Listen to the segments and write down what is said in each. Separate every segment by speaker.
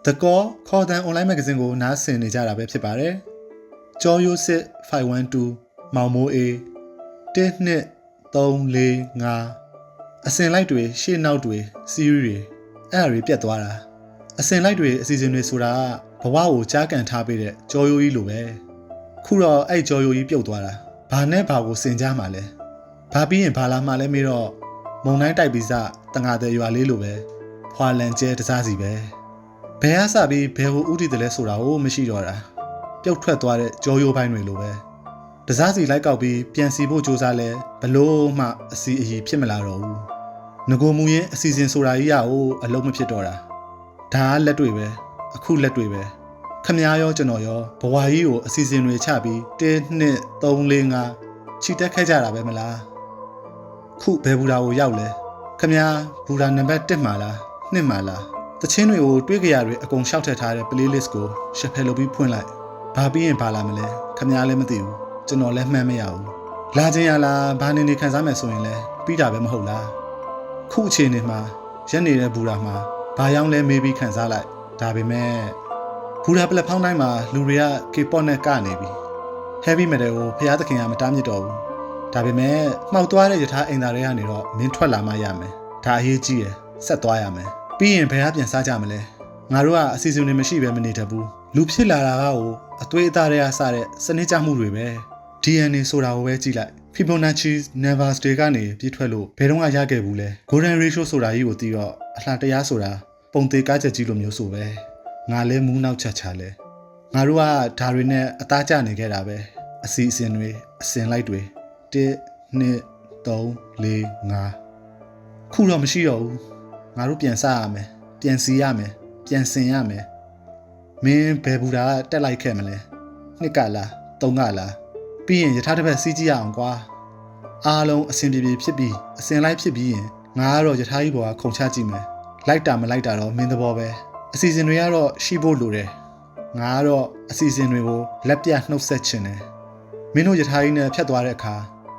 Speaker 1: The Call ခေါ်တန် online magazine ကိုနားဆင်နေကြတာပဲဖြစ်ပါတယ်။ကျော်ရိုးစစ်512မောင်မိုးအေး12345အစင်လိုက်တွေရှေ့နောက်တွေစီးရီးတွေအဲ့အရာတွေပြတ်သွားတာအစင်လိုက်တွေအစီအစဉ်တွေဆိုတာဘဝကိုကြားကန်ထားပေးတဲ့ကျော်ရိုးကြီးလိုပဲခုတော့အဲ့ကျော်ရိုးကြီးပြုတ်သွားတာဘာနဲ့ဘာကိုစင်ကြမှာလဲဘာပြီးရင်ဘာလာမှလဲမေးတော့မုံတိုင်းတိုက်ပြီးစတငါတဲ့ရွာလေးလိုပဲဖွာလန်ကျဲတစားစီပဲဘယ်အစပြီးဘယ်ကိုဥတီတယ်လဲဆိုတာကိုမရှိတော့တာပြုတ်ထွက်သွားတဲ့ကြောရိုးပိုင်းတွေလိုပဲတစားစီလိုက်ကောက်ပြီးပြန်စီဖို့စူးစမ်းလဲဘလို့မှအစီအီဖြစ်မလာတော့ဘူးငကိုမူရင်အစီအစဉ်ဆိုတာကြီးရကိုအလုံးမဖြစ်တော့တာဒါကလက်တွေပဲအခုလက်တွေပဲခမည်းရောကျွန်တော်ရောဘဝကြီးကိုအစီအစဉ်တွေချပြီး1 2 3 4 5ချီတက်ခဲ့ကြတာပဲမလားခုဘယ်ဘူတာကိုရောက်လဲခမည်းဘူတာနံပါတ်1မှာလား2မှာလားတချင်းတွေကိုတွေးကြရတွေအကုန်ရှောက်ထည့်ထားတဲ့ playlist ကိုရှက်ဖယ်လုပ်ပြီးဖွင့်လိုက်ဘာပြီးရင်ဘာလာမလဲခမည်းလည်းမသိဘူးကျွန်တော်လည်းမှန်းမရဘူးလာခြင်းရလားဘာနေနေခံစားမယ်ဆိုရင်လည်းပြီးတာပဲမဟုတ်လားခုအချိန်နေမှာရက်နေတဲ့ဘူတာမှာဘာရောက်လဲမေးပြီးခံစားလိုက်ဒါပေမဲ့ဘူတာပလက်ဖောင်းတိုင်းမှာလူတွေက K-pop နဲ့ကနေပြီ heavy metal ကိုဖျားသခင်ကမတားမြစ်တော့ဘူးဒါပေမဲ့မှောက်သွားတဲ့ယထာအိမ်သားတွေကနေတော့မင်းထွက်လာမှရမယ်ဒါအရေးကြီးရယ်ဆက်သွားရမယ်ပြီးရင်ဘယ်ဟာပြန်စားကြမလဲငါတို့ကအစီအစဉ်တွေမရှိဘဲမနေတတ်ဘူးလူဖြစ်လာတာကအသွေးအသားတွေကစတဲ့စနစ်ကျမှုတွေပဲ DNA ဆိုတာကိုပဲကြည့်လိုက် Fibonacci numbers တွေကနေပြည့်ထွက်လို့ဘယ်တော့မှရခဲ့ဘူးလဲ Golden ratio ဆိုတာကြီးကိုသိတော့အလှတရားဆိုတာပုံသေးကားချက်ကြီးလိုမျိုးဆိုပဲငါလဲမူးနောက်ချချလဲငါတို့ကဓာတွေနဲ့အသားကျနေခဲ့တာပဲအစီအစဉ်တွေအစင်လိုက်တွေ1 2 3 4 5ခုတော့မရှိတော့ဘူးငါတို့ပြန်စရမယ်ပြန်စီရမယ်ပြန်စင်ရမယ်မင်းဘယ်ဘူတာတက်လိုက်ခဲ့မလဲနှစ်ကလားသုံးကလားပြီးရင်ယထာတစ်ပတ်စီးကြည့်ရအောင်ကွာအားလုံးအစင်ပြေပြေဖြစ်ပြီးအစင်လိုက်ဖြစ်ပြီးရင်ငါကတော့ယထာကြီးဘောကခုံချကြည့်မယ်လိုက်တာမလိုက်တာတော့မင်းသဘောပဲအစီအစဉ်တွေကတော့ရှိဖို့လိုတယ်ငါကတော့အစီအစဉ်တွေကိုလက်ပြနှုတ်ဆက်ချင်တယ်မင်းတို့ယထာကြီးနဲ့ဖြတ်သွားတဲ့အခါ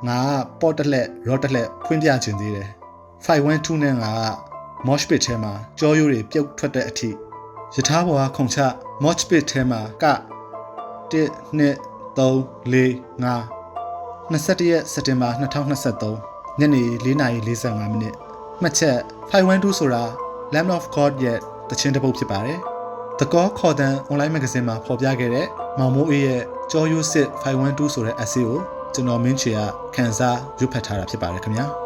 Speaker 1: ငါကပေါ့တက်လက်ရော့တက်လက်ဖွင့်ပြချင်သေးတယ်512နဲ့ငါကmosh pit ထဲမှာကြောရိုးတွေပြုတ်ထွက်တဲ့အထိယထာဘောကခုံချ mosh pit ထဲမှာက1 2 3 4 5 21ရက်စက်တင်ဘာ2023ညနေ4:45မိနစ်မှတ်ချက်512ဆိုတာ Lamb of God ရဲ့တခြင်းတစ်ပုဒ်ဖြစ်ပါတယ်။ The Call ခေါ်တန် online magazine မှာဖော်ပြခဲ့တဲ့မောင်မိုးအေးရဲ့ကြောရိုးစစ်512ဆိုတဲ့ essay ကိုကျွန်တော်မင်းချေကခန်းစားရွတ်ဖတ်ထားတာဖြစ်ပါတယ်ခင်ဗျာ။